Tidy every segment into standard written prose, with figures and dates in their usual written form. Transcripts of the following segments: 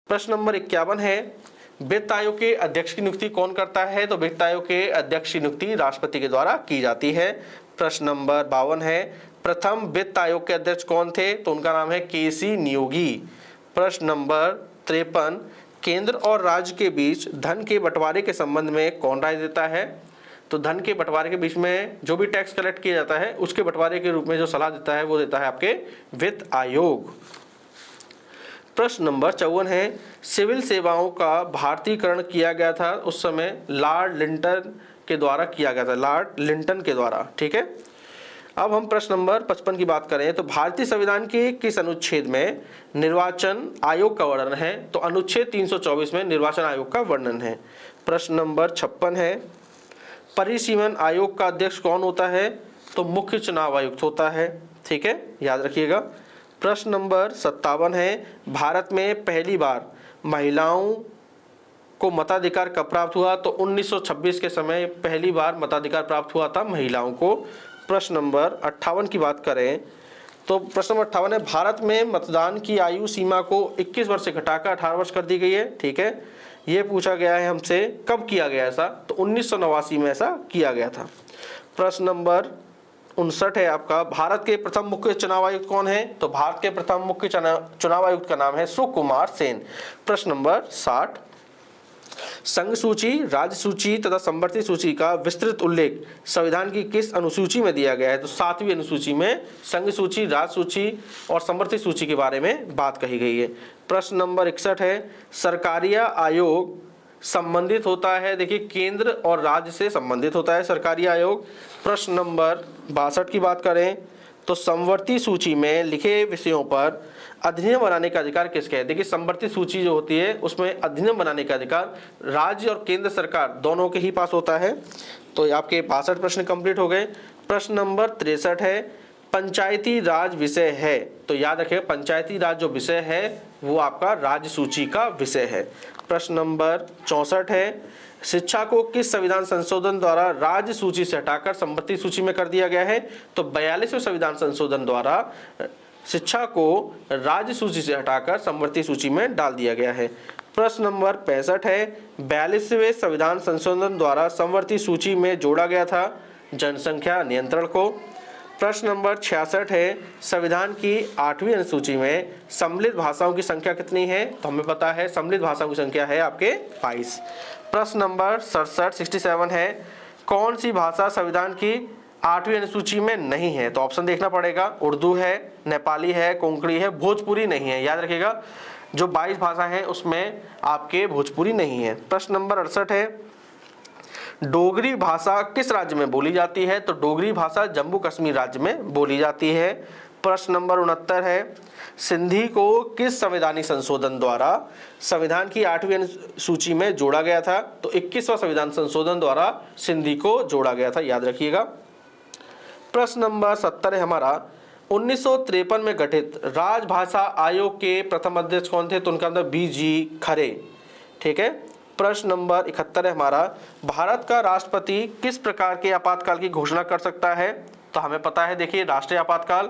प्रश्न नंबर 51 है, वित्त आयोग के अध्यक्ष की नियुक्ति कौन करता है? तो वित्त आयोग के अध्यक्ष की नियुक्ति राष्ट्रपति के द्वारा की जाती है। प्रश्न नंबर 52 है, प्रथम वित्त आयोग के अध्यक्ष कौन थे? तो उनका नाम है केसी नियोगी। प्रश्न नंबर 53, केंद्र और राज्य के बीच धन के बंटवारे के संबंध में कौन राय देता है? तो धन के बंटवारे के बीच में जो भी टैक्स कलेक्ट किया जाता है उसके बंटवारे के रूप में जो सलाह देता है वो देता है आपके वित्त आयोग। प्रश्न नंबर 54 है, सिविल सेवाओं का भारतीयकरण किया गया था उस समय लॉर्ड लिंटन के द्वारा किया गया था, लॉर्ड लिंटन के द्वारा। ठीक है, अब हम प्रश्न नंबर 55 की बात करें तो भारतीय संविधान के किस अनुच्छेद में निर्वाचन आयोग का वर्णन है? तो अनुच्छेद 324 में निर्वाचन आयोग का वर्णन है। प्रश्न नंबर 56 है, परिसीमन आयोग का अध्यक्ष कौन होता है? तो मुख्य चुनाव आयुक्त होता है। ठीक है, याद रखिएगा। प्रश्न नंबर 57 है, भारत में पहली बार महिलाओं को मताधिकार कब प्राप्त हुआ? तो 1926 के समय पहली बार मताधिकार प्राप्त हुआ था महिलाओं को। प्रश्न नंबर 58 की बात करें तो प्रश्न नंबर 58 है, भारत में मतदान की आयु सीमा को 21 वर्ष से घटाकर 18 वर्ष कर दी गई है। ठीक है, ये पूछा गया है हमसे कब किया गया ऐसा? तो 1989 में ऐसा किया गया था। प्रश्न नंबर 59 है आपका, भारत के प्रथम मुख्य चुनाव आयुक्त कौन है? तो भारत के प्रथम मुख्य चुनाव आयुक्त का नाम है सुकुमार सेन। प्रश्न नंबर 60, संघ सूची, राज्य सूची तथा संवर्ती सूची का विस्तृत उल्लेख संविधान की किस अनुसूची में दिया गया है? तो 7वीं अनुसूची में संघ सूची, राज्य सूची और संवर्ती सूची के बारे में बात कही गई है। प्रश्न नंबर 61 है, सरकारिया आयोग संबंधित होता है, देखिए केंद्र और राज्य से संबंधित होता है सरकारी आयोग। प्रश्न नंबर 62 की बात करें तो संवर्ती सूची में लिखे विषयों पर अधिनियम बनाने का अधिकार किसका है? देखिए संवर्ती सूची जो होती है उसमें अधिनियम बनाने का अधिकार राज्य और केंद्र सरकार दोनों के ही पास होता है। तो आपके 62 प्रश्न कंप्लीट हो गए। प्रश्न नंबर 63 है, पंचायती राज विषय है। तो याद रखिए पंचायती राज जो विषय है वो आपका राज्य सूची का विषय है। प्रश्न नंबर 64 है, शिक्षा को किस संविधान संशोधन द्वारा राज्य सूची से हटाकर संवर्ती सूची में कर दिया गया है? तो 42वें संविधान संशोधन द्वारा शिक्षा को राज्य सूची से हटाकर संवर्ती सूची में डाल दिया गया है। प्रश्न नंबर 65 है, 42वें संविधान संशोधन द्वारा संवर्ती सूची में जोड़ा गया था जनसंख्या नियंत्रण को। प्रश्न नंबर 66 है, संविधान की 8वीं अनुसूची में सम्मिलित भाषाओं की संख्या कितनी है? तो हमें पता है सम्मिलित भाषाओं की संख्या है आपके 22। प्रश्न नंबर 67 है, कौन सी भाषा संविधान की 8वीं अनुसूची में नहीं है? तो ऑप्शन देखना पड़ेगा, उर्दू है, नेपाली है, कोंकणी है, भोजपुरी नहीं है। याद रखिएगा जो 22 भाषा है उसमें आपके भोजपुरी नहीं है। प्रश्न नंबर 68 है, डोगरी भाषा किस राज्य में बोली जाती है? तो डोगरी भाषा जम्मू कश्मीर राज्य में बोली जाती है। प्रश्न नंबर 69 है, सिंधी को किस संवैधानिक संशोधन द्वारा संविधान की 8वीं अनुसूची में जोड़ा गया था? तो 21वां संविधान संशोधन द्वारा सिंधी को जोड़ा गया था, याद रखिएगा। प्रश्न नंबर 70 है हमारा, 1953 में गठित राजभाषा आयोग के प्रथम अध्यक्ष कौन थे? तो उनका नाम BG खरे। ठीक है। प्रश्न नंबर 71 है हमारा, भारत का राष्ट्रपति किस प्रकार के आपातकाल की घोषणा कर सकता है? तो हमें पता है, देखिए राष्ट्रीय आपातकाल,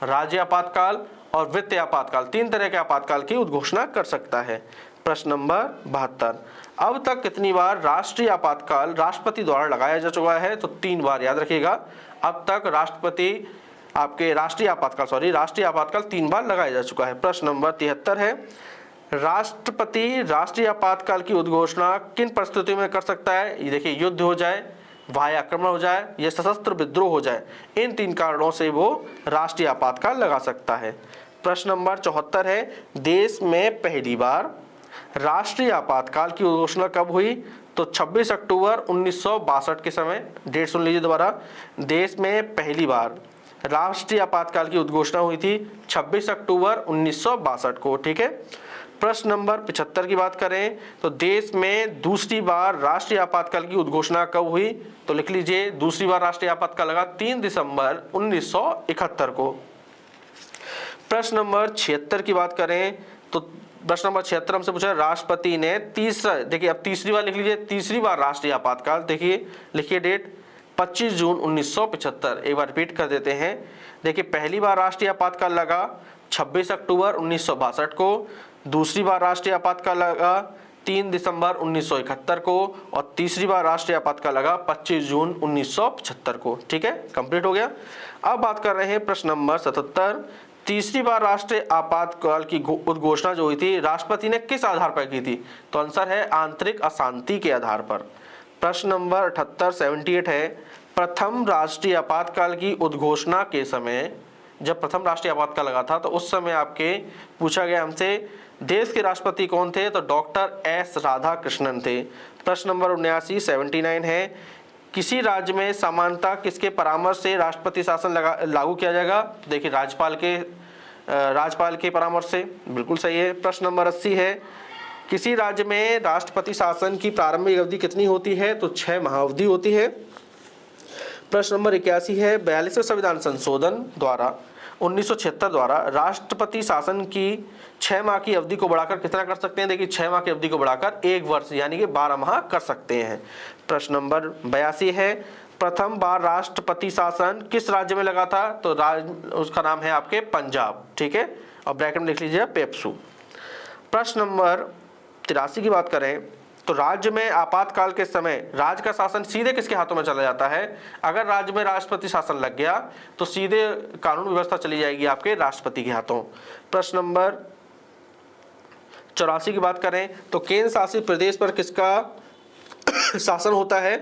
राज्य आपातकाल और वित्तीय आपातकाल, 3 तरह के आपातकाल की उद्घोषणा कर सकता है। प्रश्न नंबर 72, अब तक कितनी बार राष्ट्रीय आपातकाल राष्ट्रपति द्वारा लगाया जा चुका है? तो 3 बार, याद रखिएगा। अब तक राष्ट्रपति आपके राष्ट्रीय आपातकाल 3 बार लगाया जा चुका है। प्रश्न नंबर 73 है, राष्ट्रपति राष्ट्रीय आपातकाल की उद्घोषणा किन परिस्थितियों में कर सकता है? ये देखिए, युद्ध हो जाए, वायु आक्रमण हो जाए या सशस्त्र विद्रोह हो जाए, इन 3 कारणों से वो राष्ट्रीय आपातकाल लगा सकता है। प्रश्न नंबर 74 है, देश में पहली बार राष्ट्रीय आपातकाल की घोषणा कब हुई? तो 26 अक्टूबर 1962 के समय, डेट सुन लीजिए दोबारा, देश में पहली बार राष्ट्रीय आपातकाल की उद्घोषणा हुई थी 26 अक्टूबर 1962 को। ठीक है। प्रश्न नंबर 75 की बात करें तो देश में दूसरी बार राष्ट्रीय आपातकाल की उद्घोषणा कब हुई? तो लिख लीजिए, दूसरी बार राष्ट्रीय आपातकाल लगा 3 दिसंबर 1971 को। प्रश्न नंबर 76 की बात करें तो प्रश्न नंबर 76 हमसे पूछा, राष्ट्रपति ने देखिए अब तीसरी बार लिख लीजिए, तीसरी बार राष्ट्रीय आपातकाल, देखिए लिखिए डेट 25 जून 1975। एक बार रिपीट कर देते हैं, देखिए पहली बार राष्ट्रीय आपातकाल लगा 26 अक्टूबर 1962 को, दूसरी बार राष्ट्रीय आपातकाल लगा 3 दिसंबर 1971 को और तीसरी बार राष्ट्रीय आपातकाल लगा 25 जून 1975 को। ठीक है, कंप्लीट हो गया। अब बात कर रहे हैं प्रश्न नंबर 77। तीसरी बार राष्ट्रीय आपातकाल की उद्घोषणा जो हुई थी राष्ट्रपति ने किस आधार पर की थी? तो आंसर है आंतरिक अशांति के आधार पर। प्रश्न नंबर 78 78 है, प्रथम राष्ट्रीय आपातकाल की उद्घोषणा के समय, जब प्रथम राष्ट्रीय आपातकाल लगा था तो उस समय आपके पूछा गया हमसे देश के राष्ट्रपति कौन थे? तो डॉक्टर एस राधाकृष्णन थे। प्रश्न नंबर 79 79 है, किसी राज्य में समानता किसके परामर्श से राष्ट्रपति शासन लागू किया जाएगा? देखिए राज्यपाल के परामर्श से, बिल्कुल सही है। प्रश्न नंबर 80 है, किसी राज्य में राष्ट्रपति शासन की प्रारंभिक अवधि कितनी होती है? तो 6 माह अवधि होती है। प्रश्न नंबर 81 है, 42वें संविधान संशोधन द्वारा 1976 द्वारा राष्ट्रपति शासन की 6 माह की अवधि को बढ़ाकर कितना कर सकते हैं? देखिए 6 माह की अवधि को बढ़ाकर 1 वर्ष यानी कि 12 माह कर सकते हैं। प्रश्न नंबर 82 है, प्रथम बार राष्ट्रपति शासन किस राज्य में लगा था? तो उसका नाम है आपके पंजाब। ठीक है, और ब्रैकेट में लिख लीजिए पेप्सू। प्रश्न नंबर 83 की बात करें तो राज्य में आपातकाल के समय राज्य का शासन सीधे किसके हाथों में चला जाता है? अगर राज्य में राष्ट्रपति शासन लग गया तो सीधे कानून व्यवस्था चली जाएगी आपके राष्ट्रपति के हाथों। प्रश्न नंबर 84 की बात करें तो केंद्र शासित प्रदेश पर किसका शासन होता है?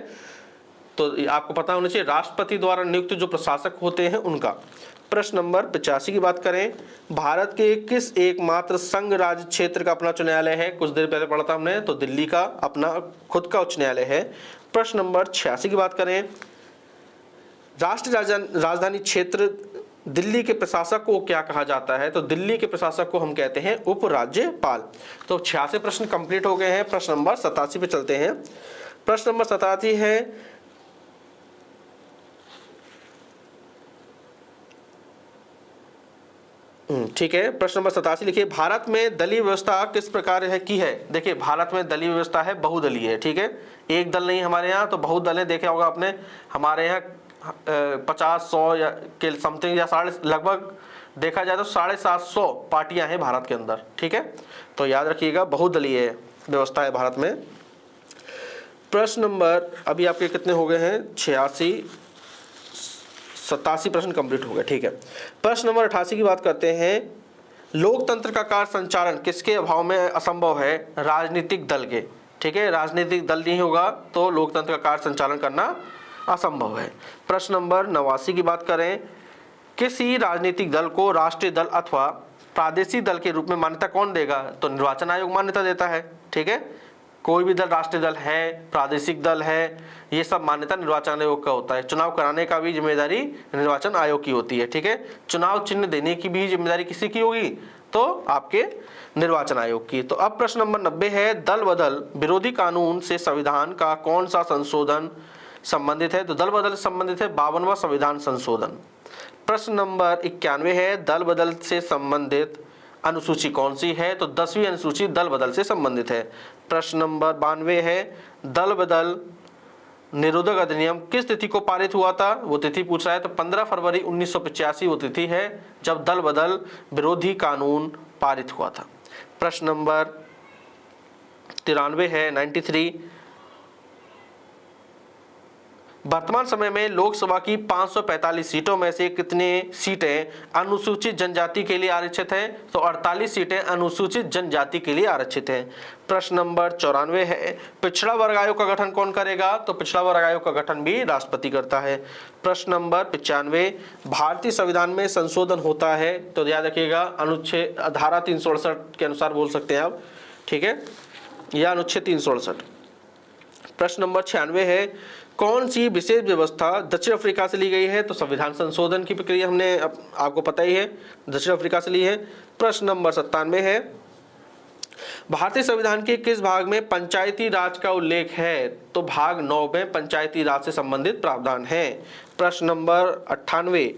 तो आपको पता होना चाहिए राष्ट्रपति द्वारा नियुक्त जो प्रशासक होते हैं उनका। प्रश्न नंबर 85 की बात करें, भारत के किस एकमात्र संघ राज्य क्षेत्र का अपना उच्च न्यायालय है? कुछ देर पहले पढ़ा था हमने, तो दिल्ली का अपना खुद का उच्च न्यायालय है। प्रश्न नंबर 86 की बात करें, राष्ट्रीय राजधानी क्षेत्र दिल्ली के प्रशासक को क्या कहा जाता है? तो दिल्ली के प्रशासक को हम कहते हैं उपराज्यपाल। तो 86 प्रश्न कंप्लीट हो गए हैं। प्रश्न नंबर 87 पे चलते हैं। प्रश्न नंबर 87 है, ठीक है, प्रश्न नंबर 87 लिखिए, भारत में दलीय व्यवस्था किस प्रकार है की है? देखिए भारत में दलीय व्यवस्था है, बहुदलीय है। ठीक है, एक दल नहीं हमारे यहाँ, तो बहुदल है। देखे होगा आपने हमारे यहाँ 50-100 या के समथिंग या लगभग देखा जाए तो 750 पार्टियां हैं भारत के अंदर। ठीक है, तो याद रखिएगा बहुदलीय व्यवस्था है भारत में। प्रश्न नंबर अभी आपके कितने हो गए हैं? 86 87 प्रश्न कंप्लीट हो गए। ठीक है, प्रश्न नंबर 88 की बात करते हैं, लोकतंत्र का कार्य संचालन किसके अभाव में असंभव है? राजनीतिक दल के। ठीक है, राजनीतिक दल नहीं होगा तो लोकतंत्र का कार्य संचालन करना असंभव है। प्रश्न नंबर 89 की बात करें, किसी राजनीतिक दल को राष्ट्रीय दल अथवा प्रादेशिक दल के रूप में मान्यता कौन देगा? तो निर्वाचन आयोग मान्यता देता है। ठीक है, कोई भी दल राष्ट्रीय दल है, प्रादेशिक दल है, ये सब मान्यता निर्वाचन आयोग का होता है। चुनाव कराने का भी जिम्मेदारी निर्वाचन आयोग की होती है। ठीक है, चुनाव चिन्ह देने की भी जिम्मेदारी किसी की होगी? तो आपके निर्वाचन आयोग की। तो अब प्रश्न नंबर 90 है, दल बदल विरोधी कानून से संविधान का कौन सा संशोधन संबंधित है? तो दल बदल से संबंधित है 52वां संविधान संशोधन। प्रश्न नंबर 91 है, दल बदल से संबंधित अनुसूची कौन सी है? तो 10वीं अनुसूची दल बदल से संबंधित है। प्रश्न नंबर 92 है, दल बदल निरोधक अधिनियम किस तिथि को पारित हुआ था? वो तिथि पूछ रहा है, तो 15 फरवरी 1985 वो तिथि है जब दल बदल विरोधी कानून पारित हुआ था। प्रश्न नंबर 93 है 93, वर्तमान समय में लोकसभा की 545 सीटों में से कितने सीटें अनुसूचित जनजाति के लिए आरक्षित हैं? तो 48 सीटें अनुसूचित जनजाति के लिए आरक्षित हैं। प्रश्न नंबर 94 है, पिछड़ा वर्ग आयोग का गठन कौन करेगा? तो पिछड़ा वर्ग आयोग का गठन भी राष्ट्रपति करता है। प्रश्न नंबर 95, भारतीय संविधान में संशोधन होता है? तो याद रखिएगा अनुच्छेद धारा 368 के अनुसार बोल सकते हैं आप। ठीक है, या अनुच्छेद 368। प्रश्न नंबर 96 है, कौन सी विशेष व्यवस्था दक्षिण अफ्रीका से ली गई है? तो संविधान संशोधन की प्रक्रिया हमने आपको पता ही है, दक्षिण अफ्रीका से ली है। प्रश्न नंबर 97 है, भारतीय संविधान के किस भाग में पंचायती राज का उल्लेख है? तो भाग 9 में पंचायती राज से संबंधित प्रावधान है। प्रश्न नंबर 98,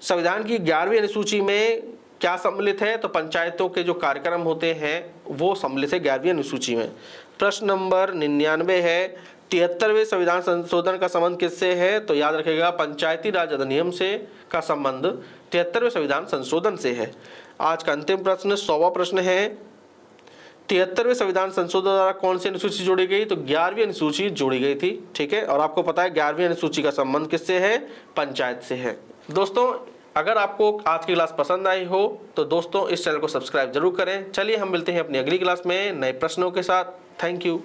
संविधान की 11वीं अनुसूची में क्या सम्मिलित है? तो पंचायतों के जो कार्यक्रम होते हैं वो सम्मिलित है 11वीं अनुसूची में। प्रश्न नंबर 99 है, 73वें संविधान संशोधन का संबंध किससे है? तो याद रखेगा पंचायती राज अधिनियम से का संबंध 73वें संविधान संशोधन से है। आज का अंतिम प्रश्न 100वां प्रश्न है, 73वें संविधान संशोधन द्वारा कौन सी अनुसूची जोड़ी गई? तो 11वीं अनुसूची जोड़ी गई थी। ठीक है, और आपको पता है 11वीं अनुसूची का संबंध किससे है? पंचायत से है। दोस्तों अगर आपको आज की क्लास पसंद आई हो तो दोस्तों इस चैनल को सब्सक्राइब जरूर करें। चलिए हम मिलते हैं अपनी अगली क्लास में नए प्रश्नों के साथ। Thank you.